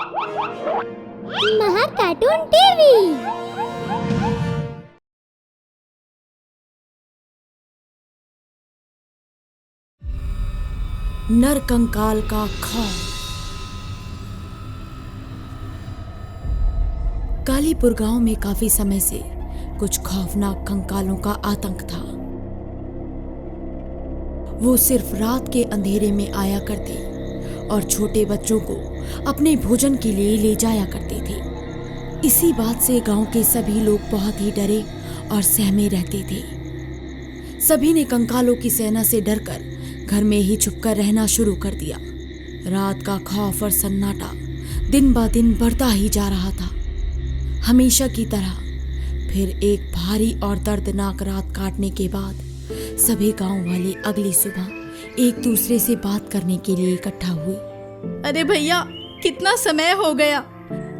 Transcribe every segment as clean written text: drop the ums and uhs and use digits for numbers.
महा cartoon TV. नर कंकाल का खौफ। कालीपुर गांव में काफी समय से कुछ खौफनाक कंकालों का आतंक था। वो सिर्फ रात के अंधेरे में आया करते और छोटे बच्चों को अपने भोजन के लिए ले जाया करते थे। इसी बात से गांव के सभी लोग बहुत ही डरे और सहमे रहते थे। सभी ने कंकालों की सेना से डरकर घर में ही छुपकर रहना शुरू कर दिया। रात का खौफ और सन्नाटा दिन ब दिन बढ़ता ही जा रहा था। हमेशा की तरह फिर एक भारी और दर्दनाक रात काटने के बाद सभी गांव वाले अगली सुबह एक दूसरे से बात करने के लिए इकट्ठा हुए। अरे भैया, कितना समय हो गया,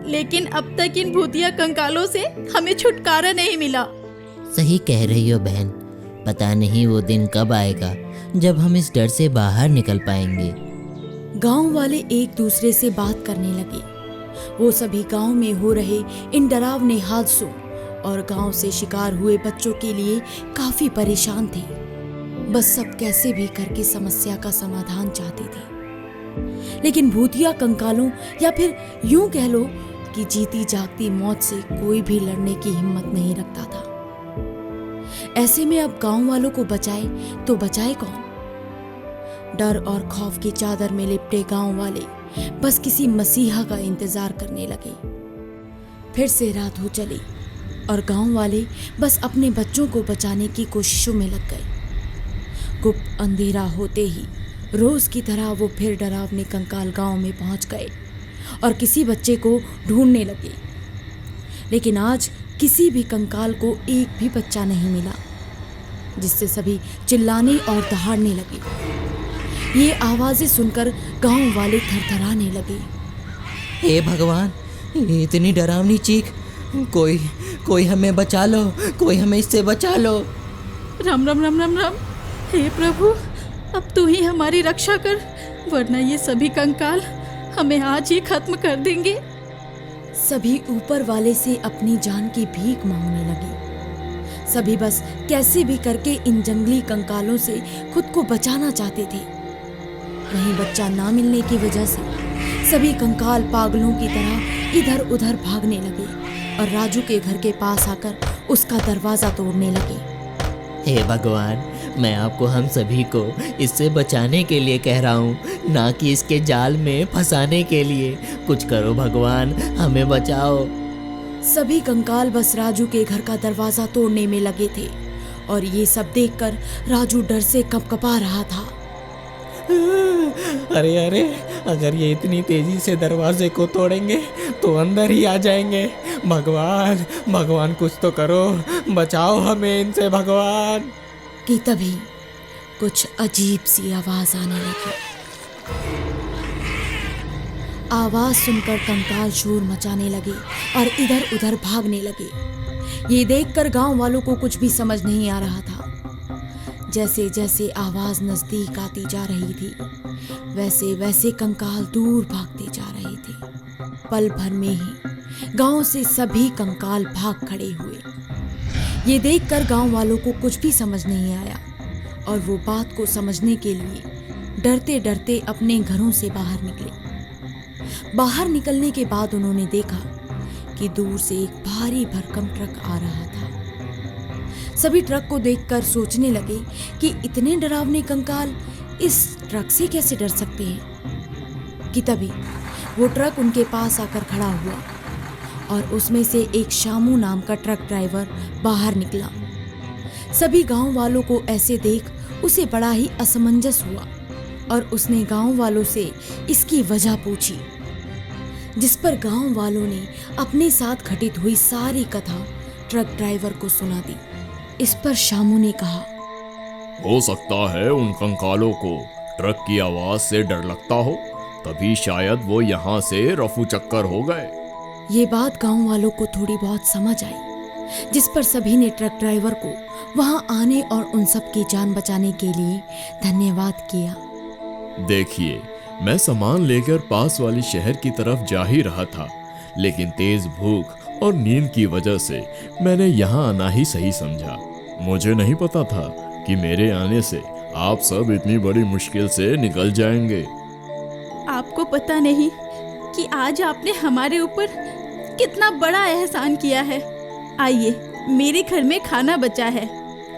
लेकिन अब तक इन भूतिया कंकालों से हमें छुटकारा नहीं मिला। सही कह रही हो बहन, पता नहीं वो दिन कब आएगा जब हम इस डर से बाहर निकल पाएंगे। गांव वाले एक दूसरे से बात करने लगे। वो सभी गांव में हो रहे इन डरावने हादसों और गांव से शिकार हुए बच्चों के लिए काफी परेशान थे। बस सब कैसे भी करके समस्या का समाधान चाहते थे, लेकिन भूतिया कंकालों या फिर यूं कह लो कि जीती जागती मौत से कोई भी लड़ने की हिम्मत नहीं रखता था। ऐसे में अब गांव वालों को बचाए तो बचाए कौन? डर और खौफ की चादर में लिपटे गांव वाले बस किसी मसीहा का इंतजार करने लगे। फिर से रात हो चली और गांव वाले बस अपने बच्चों को बचाने की कोशिशों में लग गए। गुप्त अंधेरा होते ही रोज की तरह वो फिर डरावने कंकाल गांव में पहुंच गए और किसी बच्चे को ढूंढने लगे। लेकिन आज किसी भी कंकाल को एक भी बच्चा नहीं मिला, जिससे सभी चिल्लाने और दहाड़ने लगे। ये आवाजें सुनकर गांव वाले थरथराने लगे। हे भगवान, ये इतनी डरावनी चीख! कोई हमें बचा लो, कोई हमें इससे बचा लो। राम राम राम राम राम। हे प्रभु, अब तू ही हमारी रक्षा कर, वरना ये सभी कंकाल हमें आज ही खत्म कर देंगे। सभी ऊपर वाले से अपनी जान की भीख मांगने लगे। सभी बस कैसे भी करके इन जंगली कंकालों से खुद को बचाना चाहते थे। वहीं बच्चा ना मिलने की वजह से सभी कंकाल पागलों की तरह इधर उधर भागने लगे और राजू के घर के पास आकर उसका दरवाजा तोड़ने लगे। हे भगवान, मैं आपको हम सभी को इससे बचाने के लिए कह रहा हूँ, ना कि इसके जाल में फंसाने के लिए। कुछ करो भगवान, हमें बचाओ। सभी कंकाल बस राजू के घर का दरवाजा तोड़ने में लगे थे और ये सब देखकर राजू डर से कँपकँपा रहा था। अरे, अगर ये इतनी तेजी से दरवाजे को तोड़ेंगे तो अंदर ही आ जाएंगे। भगवान कुछ तो करो, बचाओ हमें इनसे भगवान। कि तभी कुछ अजीब सी आवाज आने लगी। आवाज सुनकर कंकाल शोर मचाने लगे और इधर उधर भागने लगे। ये देखकर गांव वालों को कुछ भी समझ नहीं आ रहा था। जैसे जैसे आवाज नजदीक आती जा रही थी, वैसे वैसे कंकाल दूर भागते जा रहे थे। पल भर में ही गांव से सभी कंकाल भाग खड़े हुए। ये देखकर गांव वालों को कुछ भी समझ नहीं आया और वो बात को समझने के लिए डरते डरते अपने घरों से बाहर निकले। बाहर निकलने के बाद उन्होंने देखा कि दूर से एक भारी भरकम ट्रक आ रहा था। सभी ट्रक को देखकर सोचने लगे कि इतने डरावने कंकाल इस ट्रक से कैसे डर सकते हैं। कि तभी वो ट्रक उनके पास आकर खड़ा हुआ और उसमें से एक शामू नाम का ट्रक ड्राइवर बाहर निकला। सभी गांव वालों को ऐसे देख उसे बड़ा ही असमंजस हुआ और उसने गांव वालों से इसकी वजह पूछी, जिस पर गांव वालों ने अपने साथ घटित हुई सारी कथा ट्रक ड्राइवर को सुना दी। इस पर शामू ने कहा, हो सकता है उन कंकालों को ट्रक की आवाज से डर लगता हो, तभी शायद वो यहाँ से रफू चक्कर हो गए। ये बात गांव वालों को थोड़ी बहुत समझ आई, जिस पर सभी ने ट्रक ड्राइवर को वहां आने और उन सब की जान बचाने के लिए धन्यवाद किया। देखिए, मैं सामान लेकर पास वाली शहर की तरफ जा ही रहा था, लेकिन तेज भूख और नींद की वजह से मैंने यहाँ आना ही सही समझा। मुझे नहीं पता था कि मेरे आने से आप सब इतनी बड़ी मुश्किल से निकल जाएंगे। आपको पता नहीं कि आज आपने हमारे ऊपर कितना बड़ा एहसान किया है। आइए, मेरे घर में खाना बचा है,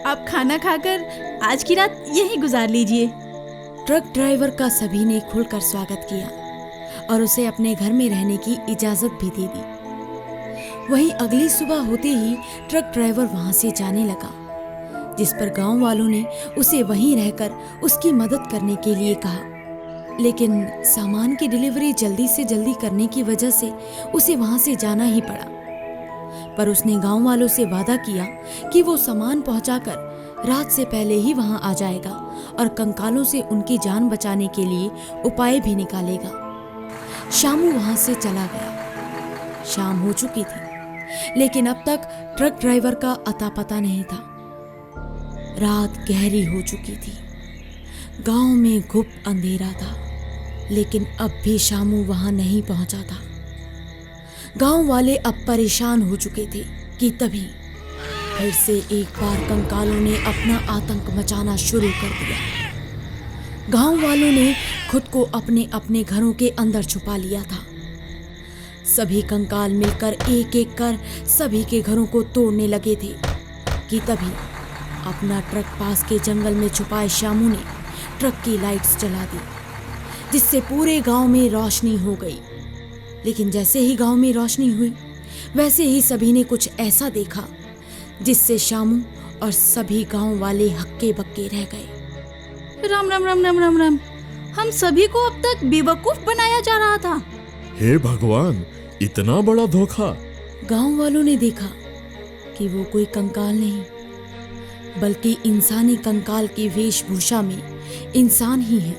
आप खाना खाकर आज की रात यहीं गुजार लीजिए। ट्रक ड्राइवर का सभी ने खुलकर स्वागत किया और उसे अपने घर में रहने की इजाजत भी दे दी। वहीं अगली सुबह होते ही ट्रक ड्राइवर वहां से जाने लगा, जिस पर गांव वालों ने उसे वहीं रहकर उसकी मदद करने के लिए कहा। लेकिन सामान की डिलीवरी जल्दी से जल्दी करने की वजह से उसे वहां से जाना ही पड़ा। पर उसने गांव वालों से वादा किया कि वो सामान पहुंचाकर रात से पहले ही वहां आ जाएगा और कंकालों से उनकी जान बचाने के लिए उपाय भी निकालेगा। शामू वहां से चला गया। शाम हो चुकी थी, लेकिन अब तक ट्रक ड्राइवर का अता पता नहीं था। रात गहरी हो चुकी थी। गांव में घुप अंधेरा था, लेकिन अब भी शामू वहां नहीं पहुंचा था। गांव वाले अब परेशान हो चुके थे कि तभी फिर से एक बार कंकालों ने अपना आतंक मचाना शुरू कर दिया। गांव वालों ने खुद को अपने अपने घरों के अंदर छुपा लिया था। सभी कंकाल मिलकर एक एक कर सभी के घरों को तोड़ने लगे थे कि तभी अपना ट्रक पास के जंगल में छुपाए शामू ने ट्रक की लाइट्स जला दी, जिससे पूरे गांव में रोशनी हो गई। लेकिन जैसे ही गांव में रोशनी हुई, वैसे ही सभी ने कुछ ऐसा देखा जिससे शामू और सभी गांव वाले हक्के बक्के रह गए। राम राम राम राम राम राम, हम सभी को अब तक बेवकूफ बनाया जा रहा था। हे भगवान, इतना बड़ा धोखा! गांव वालों ने देखा कि वो कोई कंकाल नहीं, बल्कि इंसानी कंकाल की वेशभूषा में इंसान ही है।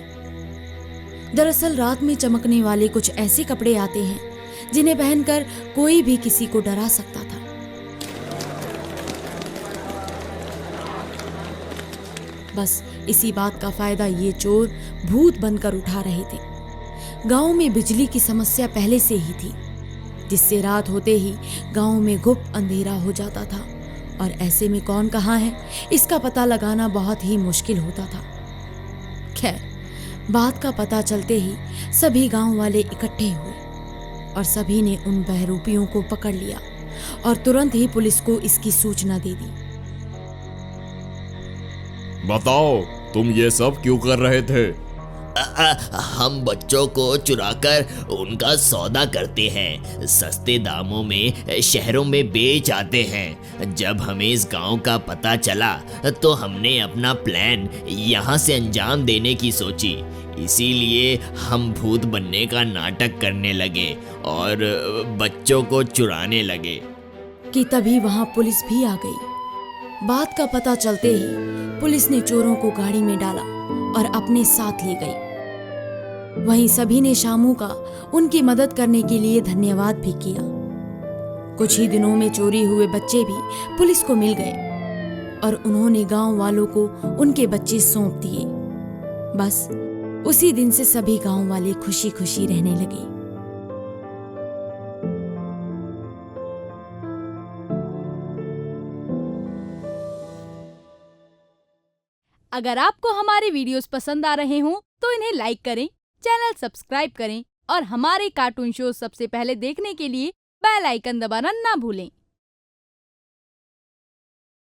दरअसल रात में चमकने वाले कुछ ऐसे कपड़े आते हैं जिन्हें पहनकर कोई भी किसी को डरा सकता था। बस इसी बात का फायदा ये चोर भूत बनकर उठा रहे थे। गांव में बिजली की समस्या पहले से ही थी, जिससे रात होते ही गांव में गुप अंधेरा हो जाता था और ऐसे में कौन कहाँ है इसका पता लगाना बहुत ही मुश्किल होता था। खैर, बात का पता चलते ही सभी गांव वाले इकट्ठे हुए और सभी ने उन बहरूपियों को पकड़ लिया और तुरंत ही पुलिस को इसकी सूचना दे दी। बताओ, तुम ये सब क्यों कर रहे थे? हम बच्चों को चुराकर उनका सौदा करते हैं, सस्ते दामों में शहरों में बेच आते हैं। जब हमें इस गांव का पता चला तो हमने अपना प्लान यहाँ से अंजाम देने की सोची। इसीलिए हम भूत बनने का नाटक करने लगे और बच्चों को चुराने लगे। कि तभी वहां पुलिस भी आ गई। बात का पता चलते ही पुलिस ने चोरों को गाड़ी में डाला और अपने साथ ले गई। वहीं सभी ने शामू का उनकी मदद करने के लिए धन्यवाद भी किया। कुछ ही दिनों में चोरी हुए बच्चे भी पुलिस को मिल गए और उन्होंने गांव वालों को उनके बच्चे सौंप दिए। बस उसी दिन से सभी गांव वाले खुशी खुशी रहने लगे। अगर आपको हमारे वीडियोस पसंद आ रहे हों तो इन्हें लाइक करें, चैनल सब्सक्राइब करें और हमारे कार्टून शो सबसे पहले देखने के लिए बेल आइकन दबाना ना भूलें।